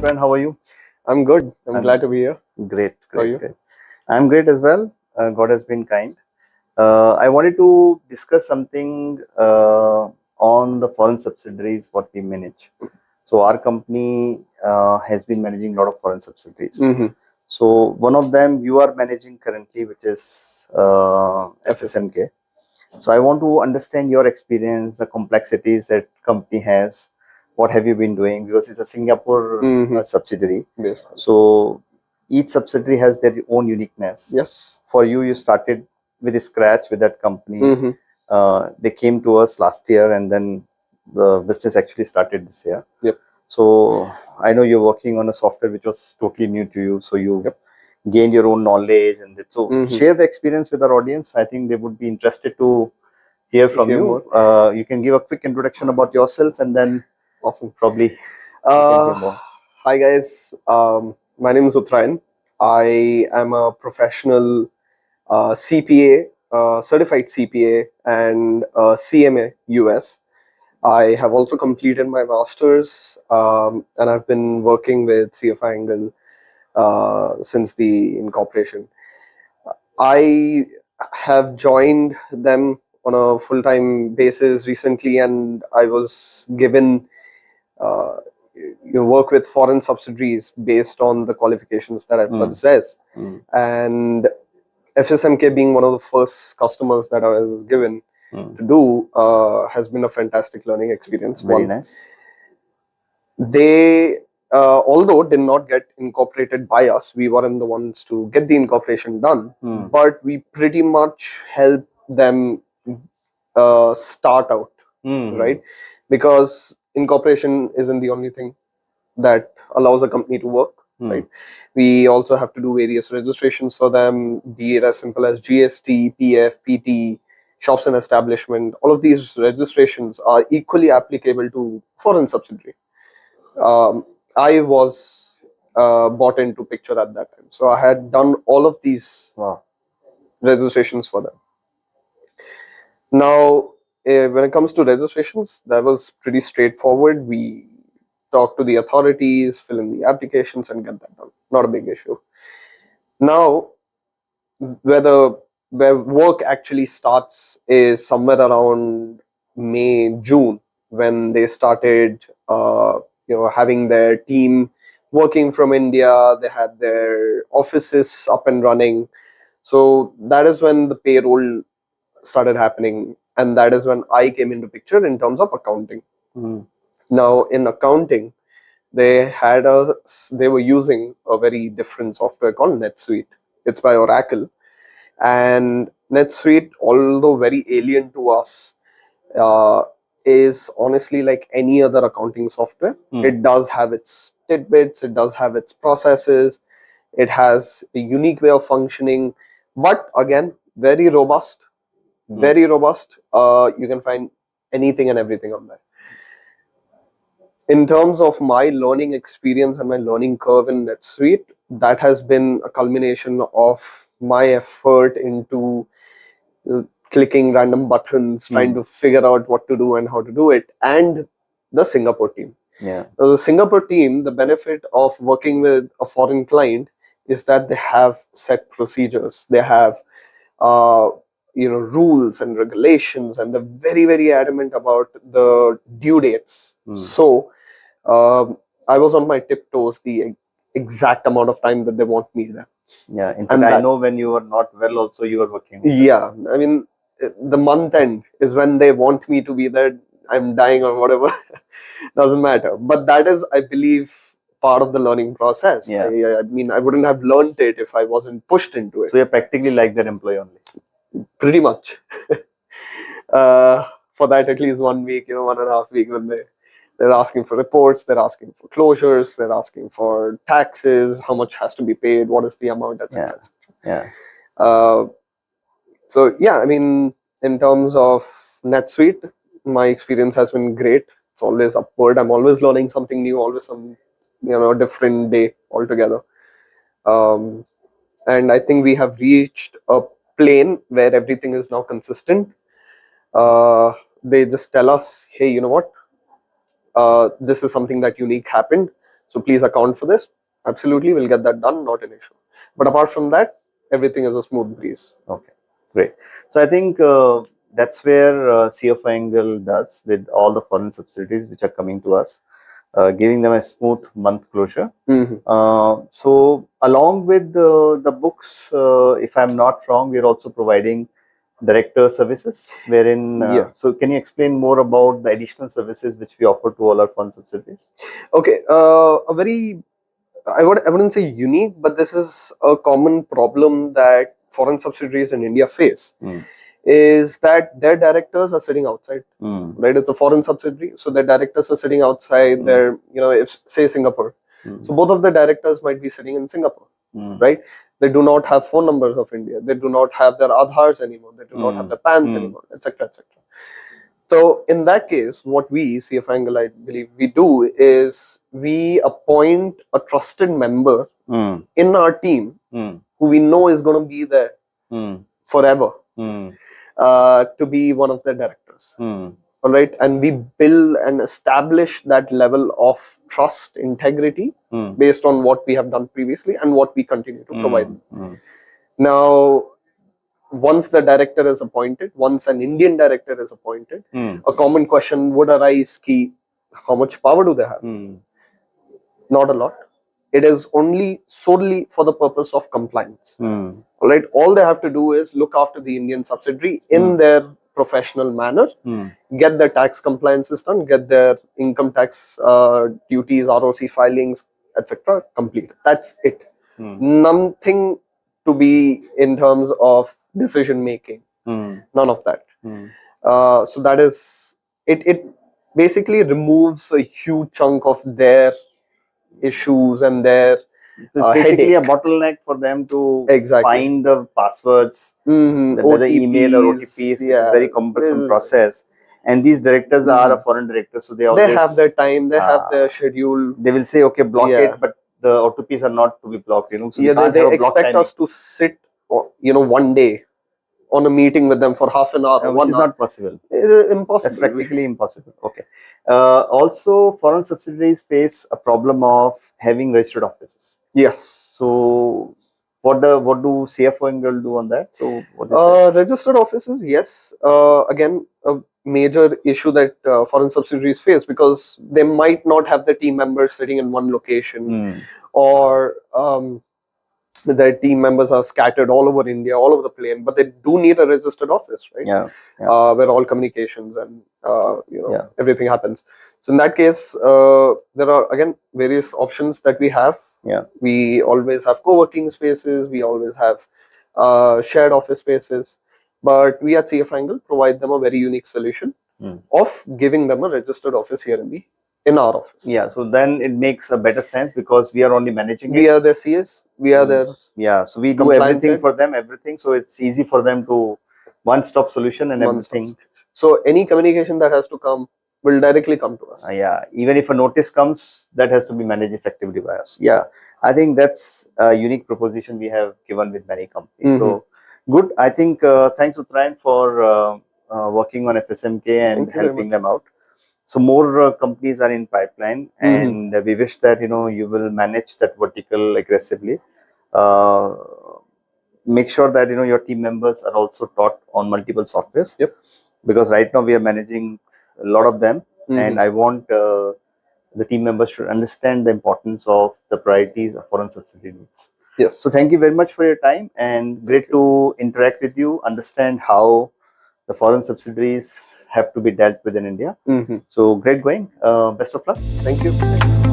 Uttarayan, how are you? I'm good. I'm I'm glad to be here. Great, How are great, you? great. I'm great as well. God has been kind. I wanted to discuss something on the foreign subsidiaries, what we manage. So our company has been managing a lot of foreign subsidiaries. Mm-hmm. So one of them you are managing currently, which is FSMK. So I want to understand your experience, the complexities that company has. What have you been doing? Because it's a Singapore Mm-hmm. subsidiary. Yes. So each subsidiary has their own uniqueness. Yes. For you, you started with scratch with that company. Mm-hmm. They came to us last year, and then the business actually started this year. Yep. So I know you're working on a software which was totally new to you. So you Yep. gained your own knowledge, and so Mm-hmm. share the experience with our audience. I think they would be interested to hear from Hear you. more. You can give a quick introduction about yourself, and then Awesome. probably we can hear more. Hi guys. My name is Uttarayan. I am a professional CPA, certified CPA, and CMA US. I have also completed my masters, and I've been working with CFI Angle since the incorporation. I have joined them on a full-time basis recently, and I was given uh, work with foreign subsidiaries based on the qualifications that I possess. And FSMK being one of the first customers that I was given to do has been a fantastic learning experience. Very nice. They although did not get incorporated by us, we weren't the ones to get the incorporation done, but we pretty much helped them start out, right? Because incorporation isn't the only thing that allows a company to work, right? We also have to do various registrations for them, be it as simple as GST, PF, PT, shops and establishment. All of these registrations are equally applicable to foreign subsidiary. I was bought into picture at that time. So I had done all of these registrations for them. Now, when it comes to registrations, that was pretty straightforward. We talk to the authorities, fill in the applications, and get that done. Not a big issue. Now, where work actually starts is somewhere around May, June, when they started, having their team working from India. They had their offices up and running. So that is when the payroll started happening, and that is when I came into picture in terms of accounting. Now, in accounting, they were using a very different software called NetSuite. It's by Oracle, and NetSuite, although very alien to us, uh, is honestly like any other accounting software. It does have its tidbits, it does have its processes, it has a unique way of functioning, but again, very robust. Very robust. You can find anything and everything on there. In terms of my learning experience and my learning curve in NetSuite, that has been a culmination of my effort into clicking random buttons, trying to figure out what to do and how to do it, and the Singapore team. Yeah. Now, the Singapore team, the benefit of working with a foreign client is that they have set procedures. They have rules and regulations, and they're very, very adamant about the due dates. So I was on my tiptoes the exact amount of time that they want me there. Yeah, in fact, I know when you were not well also you were working. Yeah, I mean, the month end is when they want me to be there. I'm dying or whatever. Doesn't matter. But that is, I believe, part of the learning process. Yeah. I mean, I wouldn't have learned it if I wasn't pushed into it. So you're practically like their employee only. Pretty much. For that, at least 1 week, 1.5 weeks, when they're asking for reports, they're asking for closures, they're asking for taxes, how much has to be paid, what is the amount, etc. Yeah. So yeah, I mean, in terms of NetSuite, my experience has been great. It's always upward. I'm always learning something new, always some different day altogether. And I think we have reached a plane where everything is now consistent. They just tell us, hey, you know what? This is something that unique happened. So please account for this. Absolutely, we'll get that done, not an issue. But apart from that, everything is a smooth breeze. Okay, great. So I think that's where CFO angle does with all the foreign subsidiaries which are coming to us, giving them a smooth month closure. So along with the books, if I'm not wrong, we're also providing director services, wherein Yeah. so can you explain more about the additional services which we offer to all our fund subsidiaries? Okay, a very, I wouldn't say unique, but this is a common problem that foreign subsidiaries in India face. Is that their directors are sitting outside, right? It's a foreign subsidiary, so their directors are sitting outside. They're, if say Singapore, so both of the directors might be sitting in Singapore, right? They do not have phone numbers of India. They do not have their Aadhars anymore. They do not have their PANs anymore, etc., etc. So in that case, what we, CF Angle, I believe we do is we appoint a trusted member in our team who we know is going to be there forever to be one of the directors. All right, and we build and establish that level of trust, integrity based on what we have done previously and what we continue to provide them. Now, once the director is appointed, once an Indian director is appointed, a common question would arise: ki, how much power do they have? Not a lot. It is only solely for the purpose of compliance. All right, all they have to do is look after the Indian subsidiary in their professional manner, get their tax compliances done, get their income tax duties, ROC filings, etc. complete. That's it. Nothing to be in terms of decision making. None of that. So that is it. It basically removes a huge chunk of their issues and their it's basically headache. a bottleneck for them to Exactly. find the passwords, whether email or OTPs, which is very cumbersome process. And these directors are a foreign director, so they always have their time, they have their schedule. They will say, okay, block it, but the OTPs are not to be blocked. So we can't they have a block expect timing. us to sit, one day on a meeting with them for half an hour, which is not possible. Impossible. That's practically impossible. Okay. Also, foreign subsidiaries face a problem of having registered offices. Yes. So, what do CFO angle do on that? So, what is registered offices, yes. Again, a major issue that foreign subsidiaries face, because they might not have the team members sitting in one location, or their team members are scattered all over India, all over the plane, but they do need a registered office, right? Where all communications and everything happens. So in that case, there are again various options that we have. We always have co-working spaces. We always have shared office spaces. But we at CF Angle provide them a very unique solution of giving them a registered office here in our office. Yeah, so then it makes a better sense because we are only managing we are their CS, we are their so we do everything for them, so it's easy for them to one-stop solution and everything. So any communication that has to come will directly come to us. Even if a notice comes, that has to be managed effectively by us. I think that's a unique proposition we have given with many companies. So good. I think thanks Uttarayan for working on FSMK and helping them out. So more companies are in pipeline, and we wish that you will manage that vertical aggressively. Make sure that your team members are also taught on multiple softwares. Because right now we are managing a lot of them, and I want the team members should understand the importance of the priorities of foreign subsidiaries. Yes. So thank you very much for your time, and great to interact with you, understand how the foreign subsidiaries have to be dealt with in India. So great going. Best of luck. Thank you.